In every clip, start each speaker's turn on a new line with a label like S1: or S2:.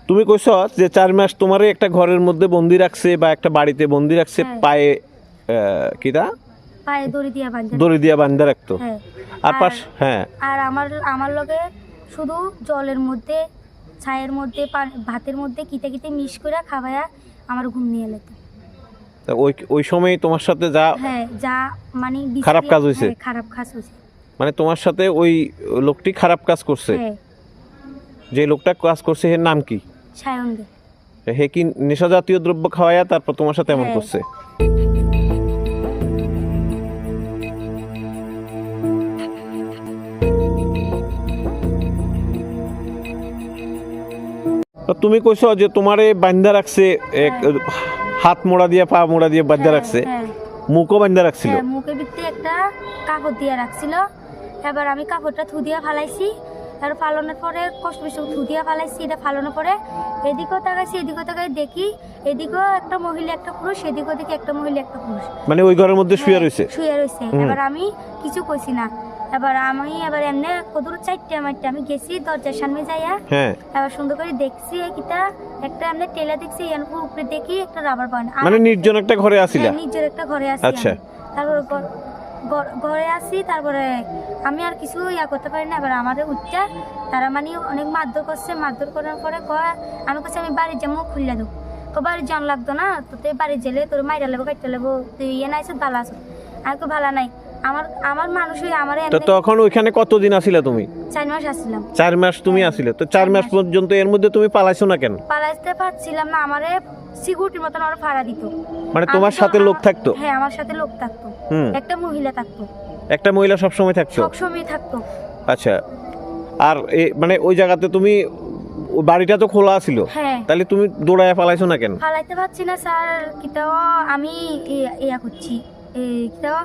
S1: তুমি কইছ যে 4 মাস তোমারে একটা ঘরের মধ্যে বন্দি রাখছে বা একটা বাড়িতে বন্দি রাখছে, পায়ে কিটা
S2: পায়ে
S1: দড়ি দিয়া বান্ধা রাখতো।
S2: হ্যাঁ।
S1: আর পাশ হ্যাঁ
S2: আর আমার লগে শুধু জলের মধ্যে, ছায়ের মধ্যে, ভাতের মধ্যে কিতে কিতে মিশ করে খাওয়ায়া আমার ঘুম নিয়ে এলো।
S1: ওই সময় তোমার সাথে যা
S2: যা মানে
S1: খারাপ কাজ হয়েছে,
S2: খারাপ কাজ হয়েছে,
S1: মানে তোমার সাথে ওই লোকটি খারাপ কাজ করছে। যে লোকটা কাজ করছে এর নাম কি?
S2: সায়ন দে।
S1: হে কি নেশা জাতীয় দ্রব্য খাওয়ায়া তারপর তোমার সাথে এমন করছে? তুমি কইছো যে তোমারে বান্ধা রাখছে, হাত মোড়া দিয়ে পা মোড়া দিয়ে বান্ধা রাখছে, মুখও বান্ধা রাখছিল।
S2: মুখের ভিতরে একটা কাপড় দিয়ে রাখছিল। এবার আমি কাপড়টা থু দিয়া ফালাইছি, আর ফালানোর পরে কষ্ট বেশি থু দিয়া ফালাইছি। এটা ফালানোর পরে এদিকেও তাকাইছি, এদিকেও তাকাই দেখি এদিকেও একটা মহিলা একটা পুরুষ, এদিকেও দেখি একটা মহিলা একটা পুরুষ,
S1: মানে ওই ঘরের মধ্যে শুয়ে রয়েছে।
S2: এবার আমি কিছু কইছি না। এবার এমনি কদুর 4টে মারতে আমি গেছি দরজার সামনে যাইয়া। এবার সুন্দর করে দেখছি কিটা একটা এমনি টেলা দেখছি, উপরে দেখি একটা রাবার বান,
S1: মানে নির্জন একটা ঘরে আছিলা?
S2: নির্জন একটা ঘরে আছি।
S1: আচ্ছা।
S2: তারপর ঘরে আসি, তারপরে আমি আর কিছু করতে পারি না। এবার আমাদের উঠটা তারা মানে অনেক মারধর করছে। মারধর করার পরে আমি কাছে আমি বাড়ির যাবো, খুললে দেবো। বাড়ির যান লাগতো না, তো তুই বাড়ি জেলে তোর মাইরা লেবো, কাটতে লেবো, তুই নাই ভালো আছো। আর তো ভালো নাই। আমার মানুষ আমার।
S1: তখন ওইখানে কতদিন আছিলা তুমি?
S2: 4 মাস আসছিলাম।
S1: 4 মাস তুমি আসছিলে, তো 4 মাস পর্যন্ত এর মধ্যে তুমি পালাইছো না কেন?
S2: পালাইতে পারছিলাম না, আমারে সিকিউরিটির মতন ওরা ভাড়া দিত।
S1: মানে তোমার সাথে লোক থাকতো?
S2: হ্যাঁ, আমার সাথে লোক থাকতো, একটা মহিলা থাকতো।
S1: একটা মহিলা সব সময় থাকতো?
S2: সব সময় থাকতো।
S1: আচ্ছা। আর মানে ওই জায়গাতে তুমি, বাড়িটা তো খোলা ছিল, তাহলে তুমি দৌড়ায় পালাইছো না কেন?
S2: পালাইতে পারছি না স্যার, কিতাও আমি করছি, কিতাও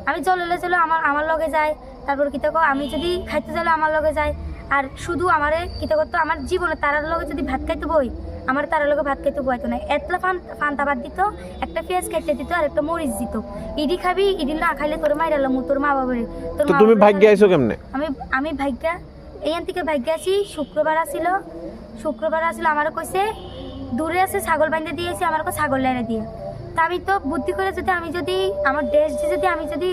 S2: আমি চলে আমার লগে যায়। তারপর কিতাও আমি যদি খাইতে চলে আমার লগে যায়। আর শুধু আমারে কিতা করতো, আমার জীবনে তারার লগে যদি ভাত খাইতে বই, আমার তারার লগে ভাত খাইতে বইতো না। এতলা ফান্তা ভাত দিত, একটা পেঁয়াজ খাইতে দিত, আর একটা মরিচ দিত। ইডি খাবি, ইডি না খাইলে তোর মাইরালাম, তোর মা বাবার।
S1: তো তুমি ভাগ্য আইছো কেমনে?
S2: আমি ভাগ্য এইখান থেকে ভাগ্য আছি। শুক্রবার আসিল আমার কইছে দূরে আছে ছাগল বাঁধে দিয়েছি, আমার ছাগল লাইনে দিয়ে। তা আমি তো বুদ্ধি করে আমি যদি আমার ড্রেস আমি যদি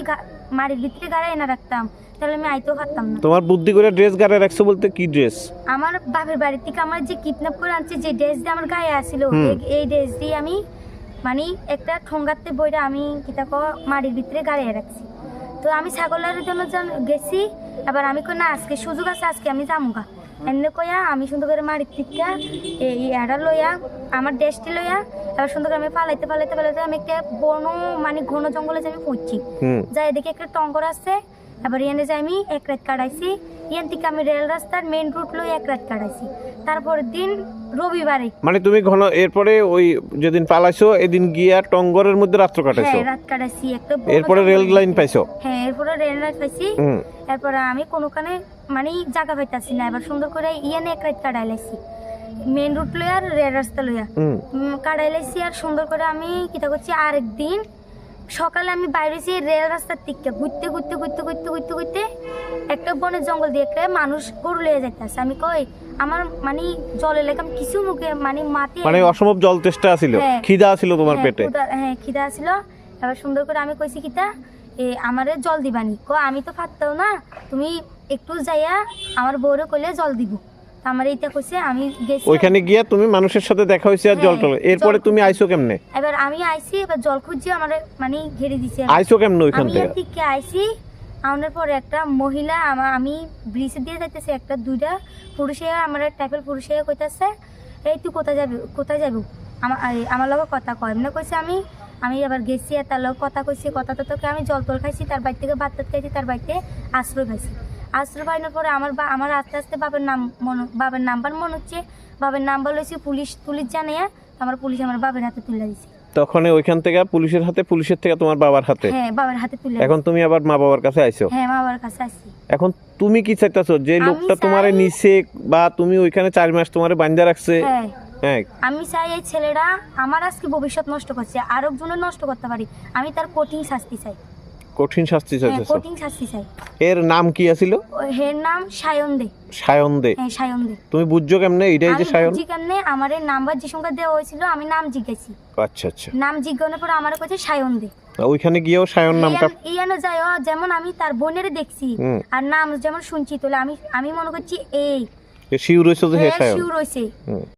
S2: মাড়ির ভিতরে গাড়াই না রাখতাম, তাহলে আমি আইতেও পারতাম না।
S1: তোমার বুদ্ধি করে ড্রেস গাড়ে রাখছো বলতে কি ড্রেস?
S2: আমার বাপের বাড়ি থেকে আমার যে কিডন্যাপ করে আনছে, যে ড্রেস দিয়ে আমার গায়ে আসিল, এই ড্রেস দিয়ে আমি মানে একটা ঠোঙ্গাতে বইটা আমি কিতাক মাড়ির ভিতরে গাড়িয়ে রাখছি। তো আমি ছাগলের জন্য গেছি। এবার আমি কই না, আজকে সুযোগ আছে, আজকে আমি যামুগা। এমনি কইয়া আমি সুন্দর করে মাড়ির থেকে এটা লইয়া, আমার ড্রেসটি লইয়া, এবার সুন্দর করে আমি পালাইতে আমি একটা বন মানে ঘন জঙ্গলে আমি পড়ছি। যাই এদিকে একটা টঙ্গর আছে। এবার এনে যে আমি 1 রাত কাটাইছি। এখান থেকে আমি রেল রাস্তার মেইন রুট লই 1 রাত কাটাইছি। তারপরের দিন রবিবারে,
S1: মানে তুমি ঘন এরপরে ওই যেদিন পালাইছো এদিন গিয়া টঙ্গরের মধ্যে রাত কাটাইছো?
S2: হ্যাঁ, রাত কাটাইছি। একটা
S1: এরপরে রেল লাইন পাইছো?
S2: হ্যাঁ, এরপরে রেল লাইন পাইছি। এরপরে আমি কোনোখানে মানে জায়গা পাইতাছি না। এবার সুন্দর করে ইয়ানে 1 রাত কাটাইলাইছি, মেইন রুট লইয়া আর রেল রাস্তা লইয়া কাটাইলাইছি। আর সুন্দর করে আমি কিতা করছি, আরেকদিন সকালে আমি বাইরেছি রেল রাস্তার দিকে ঘুরতে একটা বনের জঙ্গল দিয়ে একটা মানুষ গরু লেগে যাইতেছে। আমি কই আমার মানে জলে লেগে কিছু মুখে মানে মাটি,
S1: মানে অসম্ভব জল তেষ্টা ছিল, খিদা ছিল তোমার পেটে?
S2: হ্যাঁ, খিদা ছিল। এবার সুন্দর করে আমি কইছি কিতা আমারে জল দিবানি। আমি তো পারতাম না, তুমি একটু যাইয়া আমার বউরে কইলে জল দিব। আমার এইটা কইছে, আমি গেছি
S1: ওইখানে গিয়া তুমি মানুষের সাথে দেখা হইছে আর জল টল। এরপরে তুমি আইছো কেমনে?
S2: এবার আমি আইছি, এবার জল খুঁজছি আমারে মানে ঘেরে দিছে।
S1: আইছো কেমনে ওইখান থেকে?
S2: আমি থেকে আইছি, আউনের পরে একটা মহিলা আমি ব্রিজ দিয়ে যাইতেছি, একটা দুইটা পুরুষে আমার টাইপের পুরুষে কইতাছে, এই তুই কোথায় যাবি আমার লগে কথা কয়। এমনি কইছে আমি আবার গেছি আর তার লগে কথা কইছি। কথা তোকে আমি জল টল খাইছি, তার বাড়ি থেকে ভাত খাইছি, তার বাড়িতে আশ্রয় খাইছি। আশ্রয় পাইনোর পরে আমার আস্তে আস্তে বাবার নাম্বার মনে হচ্ছে, বাবার নাম্বার লইছি, পুলিশ জানিয়ে পুলিশ আমার বাবার হাতে তুলে দিছে।
S1: তখন ওইখান থেকে পুলিশের থেকে তোমার বাবার হাতে?
S2: হ্যাঁ, বাবার হাতে তুলে।
S1: এখন তুমি আবার মা বাবার কাছে আইছো?
S2: হ্যাঁ, মা বাবার কাছে আইছি।
S1: এখন তুমি কি চাইতাছো, যে লোকটা তোমারে নিছে বা তুমি ওইখানে 4 মাস তোমারে বাঁধা রাখছে?
S2: হ্যাঁ, আমি চাই এই ছেলেটা আমার আজকে ভবিষ্যৎ নষ্ট করছে, আরেকজনের নষ্ট করতে পারি, আমি তার কঠিন শাস্তি চাই।
S1: কঠিন শাস্তি
S2: হ্যাঁ
S1: চাইতেছো।
S2: কঠিন শাস্তি চাই।
S1: এর নাম কি আছিল?
S2: হের নাম সায়ন দে।
S1: সায়ন দে।
S2: হ্যাঁ সায়ন দে।
S1: তুমি বুঝছো কেমনে এটাই যে সায়ন?
S2: বুঝি কেমনে, আমার নাম্বার যে সংখ্যা দেওয়া হয়েছিল আমি নাম জিজ্ঞাসি।
S1: আচ্ছা আচ্ছা।
S2: নাম জিজ্ঞাসার পর আমার কাছে সায়ন দে।
S1: ওইখানে গিয়েও সায়ন নামটা
S2: ইয়ানো যায় যেমন আমি তার বোনের দেখছি আর নাম যেমন শুনছি, তাহলে আমি মনে করছি এই
S1: শিউর হইছে যে হে সায়ন।
S2: শিউর হইছে।